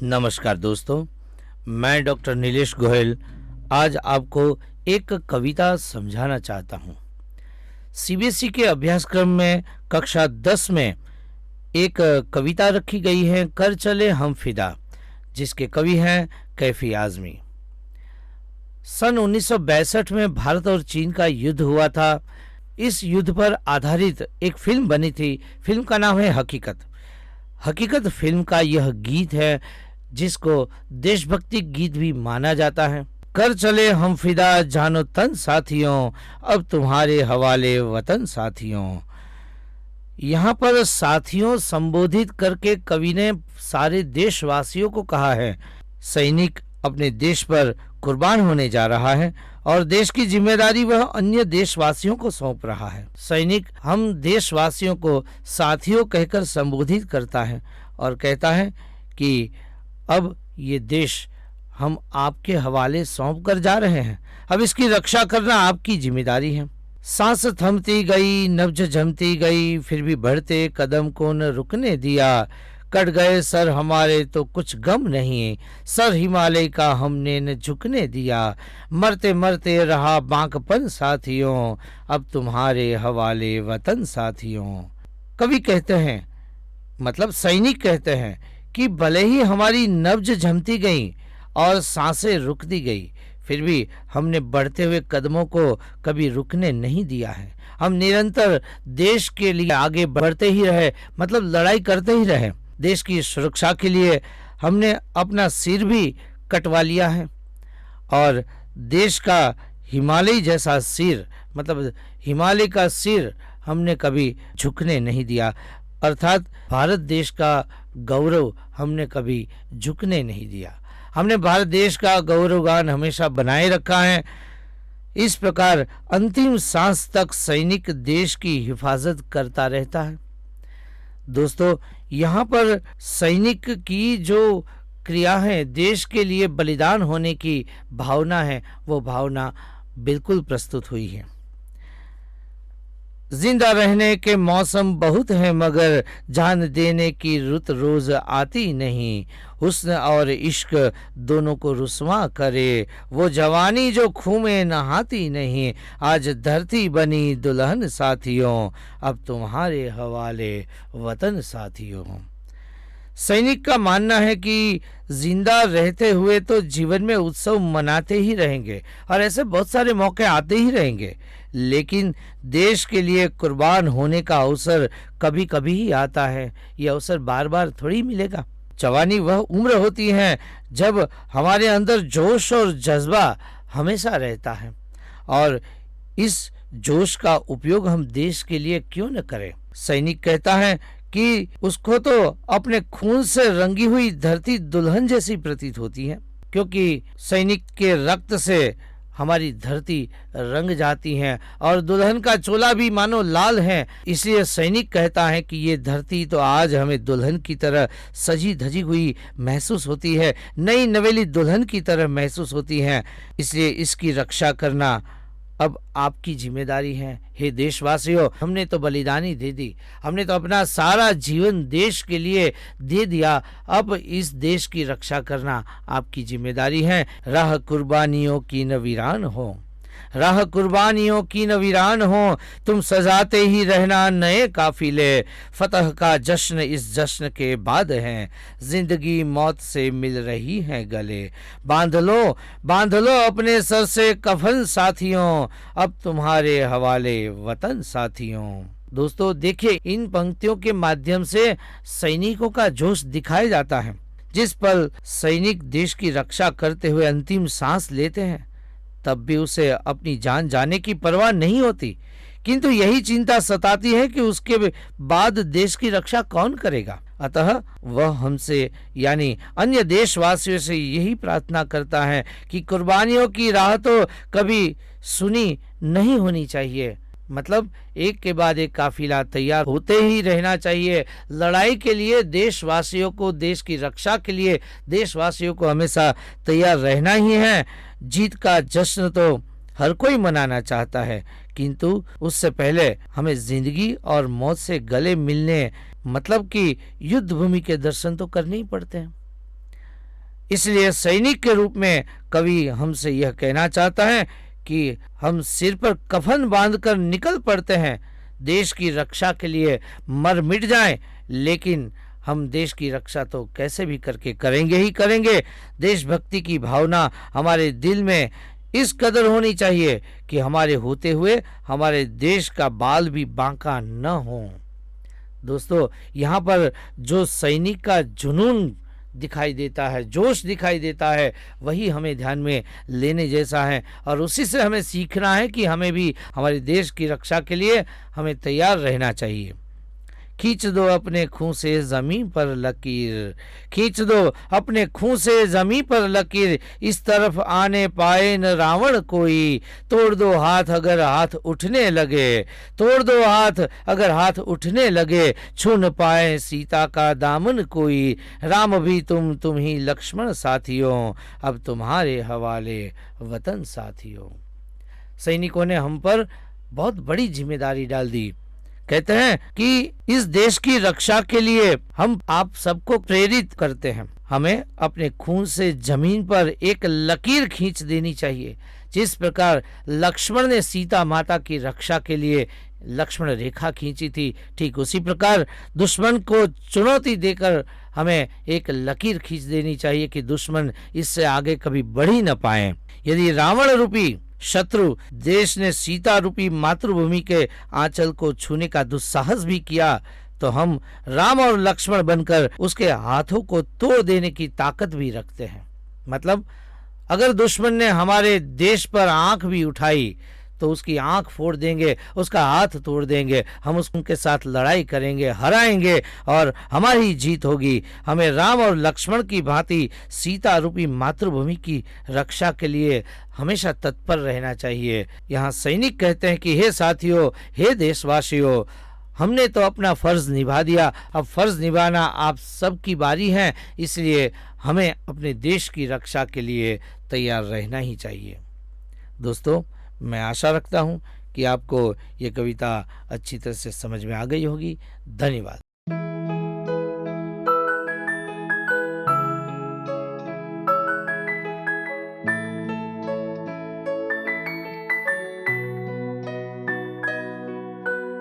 नमस्कार दोस्तों, मैं डॉक्टर नीलेश गोयल आज आपको एक कविता समझाना चाहता हूँ। सीबीएसई के अभ्यासक्रम में कक्षा 10 में एक कविता रखी गई है, कर चले हम फिदा, जिसके कवि हैं कैफी आजमी। सन 1962 में भारत और चीन का युद्ध हुआ था। इस युद्ध पर आधारित एक फिल्म बनी थी। फिल्म का नाम है हकीकत। हकीकत फिल्म का यह गीत है जिसको देशभक्ति गीत भी माना जाता है। कर चले हम फिदा जानो तन साथियों, अब तुम्हारे हवाले वतन साथियों। यहाँ पर साथियों संबोधित करके कवि ने सारे देशवासियों को कहा है। सैनिक अपने देश पर कुर्बान होने जा रहा है और देश की जिम्मेदारी वह अन्य देशवासियों को सौंप रहा है। सैनिक हम देशवासियों को साथियों कहकर संबोधित करता है और कहता है कि अब ये देश हम आपके हवाले सौंप कर जा रहे हैं, अब इसकी रक्षा करना आपकी जिम्मेदारी है। सांस थमती गई, नब्ज जमती गई, फिर भी बढ़ते कदम को न रुकने दिया। कट गए सर हमारे तो कुछ गम नहीं, सर हिमालय का हमने न झुकने दिया। मरते मरते रहा बांकपन साथियों, अब तुम्हारे हवाले वतन साथियों। कवि कहते हैं, मतलब सैनिक कहते हैं कि भले ही हमारी नब्ज झमती गई और सांसें रुकती गई, फिर भी हमने बढ़ते हुए कदमों को कभी रुकने नहीं दिया है। हम निरंतर देश के लिए आगे बढ़ते ही रहे, मतलब लड़ाई करते ही रहे। देश की सुरक्षा के लिए हमने अपना सिर भी कटवा लिया है और देश का हिमालय जैसा सिर, मतलब हिमालय का सिर हमने कभी झुकने नहीं दिया। अर्थात भारत देश का गौरव हमने कभी झुकने नहीं दिया। हमने भारत देश का गौरवगान हमेशा बनाए रखा है। इस प्रकार अंतिम सांस तक सैनिक देश की हिफाजत करता रहता है। दोस्तों, यहाँ पर सैनिक की जो क्रिया है, देश के लिए बलिदान होने की भावना है, वो भावना बिल्कुल प्रस्तुत हुई है। जिंदा रहने के मौसम बहुत है मगर जान देने की रुत रोज आती नहीं। हुस्न और इश्क दोनों को रुस्वा करे, वो जवानी जो खून में नहाती नहीं। आज धरती बनी दुल्हन साथियों, अब तुम्हारे हवाले वतन साथियों। सैनिक का मानना है कि जिंदा रहते हुए तो जीवन में उत्सव मनाते ही रहेंगे और ऐसे बहुत सारे मौके आते ही रहेंगे, लेकिन देश के लिए कुर्बान होने का अवसर कभी कभी ही आता है। ये अवसर बार बार थोड़ी मिलेगा। जवानी वह उम्र होती है जब हमारे अंदर जोश और जज्बा हमेशा रहता है और इस जोश का उपयोग हम देश के लिए क्यों न करें। सैनिक कहता है कि उसको तो अपने खून से रंगी हुई धरती दुल्हन जैसी प्रतीत होती है, क्योंकि सैनिक के रक्त से हमारी धरती रंग जाती है और दुल्हन का चोला भी मानो लाल है। इसलिए सैनिक कहता है कि ये धरती तो आज हमें दुल्हन की तरह सजी धजी हुई महसूस होती है, नई नवेली दुल्हन की तरह महसूस होती है। इसलिए इसकी रक्षा करना अब आपकी जिम्मेदारी है। हे देशवासियों, हमने तो बलिदानी दे दी, हमने तो अपना सारा जीवन देश के लिए दे दिया। अब इस देश की रक्षा करना आपकी जिम्मेदारी है। राह कुर्बानियों की न वीरान हो, राह कुर्बानियों की न वीरान हो, तुम सजाते ही रहना नए काफिले। फतह का जश्न इस जश्न के बाद है, जिंदगी मौत से मिल रही है गले। बांध लो अपने सर से कफन साथियों, अब तुम्हारे हवाले वतन साथियों। दोस्तों देखिए, इन पंक्तियों के माध्यम से सैनिकों का जोश दिखाया जाता है। जिस पल सैनिक देश की रक्षा करते हुए अंतिम सांस लेते हैं, तब भी उसे अपनी जान जाने की परवाह नहीं होती, किंतु यही चिंता सताती है कि उसके बाद देश की रक्षा कौन करेगा। अतः वह हमसे यानी अन्य देशवासियों से यही प्रार्थना करता है कि कुर्बानियों की राह तो कभी सुनी नहीं होनी चाहिए। मतलब एक के बाद एक काफिला तैयार होते ही रहना चाहिए। लड़ाई के लिए देशवासियों को, देश की रक्षा के लिए देशवासियों को हमेशा तैयार रहना ही है। जीत का जश्न तो हर कोई मनाना चाहता है, किंतु उससे पहले हमें जिंदगी और मौत से गले मिलने, मतलब कि युद्ध भूमि के दर्शन तो करने ही पड़ते हैं। इसलिए सैनिक के रूप में कवि हमसे यह कहना चाहता है कि हम सिर पर कफन बांधकर निकल पड़ते हैं, देश की रक्षा के लिए मर मिट जाएं, लेकिन हम देश की रक्षा तो कैसे भी करके करेंगे ही करेंगे। देशभक्ति की भावना हमारे दिल में इस कदर होनी चाहिए कि हमारे होते हुए हमारे देश का बाल भी बांका न हो। दोस्तों, यहाँ पर जो सैनिक का जुनून दिखाई देता है, जोश दिखाई देता है, वही हमें ध्यान में लेने जैसा है और उसी से हमें सीखना है कि हमें भी हमारे देश की रक्षा के लिए हमें तैयार रहना चाहिए। खींच दो अपने खून से जमीन पर लकीर, खींच दो अपने खून से जमीन पर लकीर, इस तरफ आने पाए न रावण कोई, तोड़ दो हाथ अगर हाथ उठने लगे, तोड़ दो हाथ अगर हाथ उठने लगे, छू न पाए सीता का दामन कोई, राम भी तुम ही लक्ष्मण साथियों, अब तुम्हारे हवाले वतन साथियों। सैनिकों ने हम पर बहुत बड़ी जिम्मेदारी डाल दी। कहते हैं कि इस देश की रक्षा के लिए हम आप सबको प्रेरित करते हैं। हमें अपने खून से जमीन पर एक लकीर खींच देनी चाहिए। जिस प्रकार लक्ष्मण ने सीता माता की रक्षा के लिए लक्ष्मण रेखा खींची थी, ठीक उसी प्रकार दुश्मन को चुनौती देकर हमें एक लकीर खींच देनी चाहिए कि दुश्मन इससे आगे कभी बढ़ ही न पाए। यदि रावण रूपी शत्रु देश ने सीता रूपी मातृभूमि के आंचल को छूने का दुस्साहस भी किया, तो हम राम और लक्ष्मण बनकर उसके हाथों को तोड़ देने की ताकत भी रखते हैं। मतलब अगर दुश्मन ने हमारे देश पर आंख भी उठाई तो उसकी आंख फोड़ देंगे, उसका हाथ तोड़ देंगे, हम उनके साथ लड़ाई करेंगे, हराएंगे और हमारी जीत होगी। हमें राम और लक्ष्मण की भांति सीता रूपी मातृभूमि की रक्षा के लिए हमेशा तत्पर रहना चाहिए। यहाँ सैनिक कहते हैं कि हे साथियों, हे देशवासियों, हमने तो अपना फर्ज निभा दिया, अब फर्ज निभाना आप सबकी बारी है, इसलिए हमें अपने देश की रक्षा के लिए तैयार रहना ही चाहिए। दोस्तों, मैं आशा रखता हूँ कि आपको ये कविता अच्छी तरह से समझ में आ गई होगी। धन्यवाद।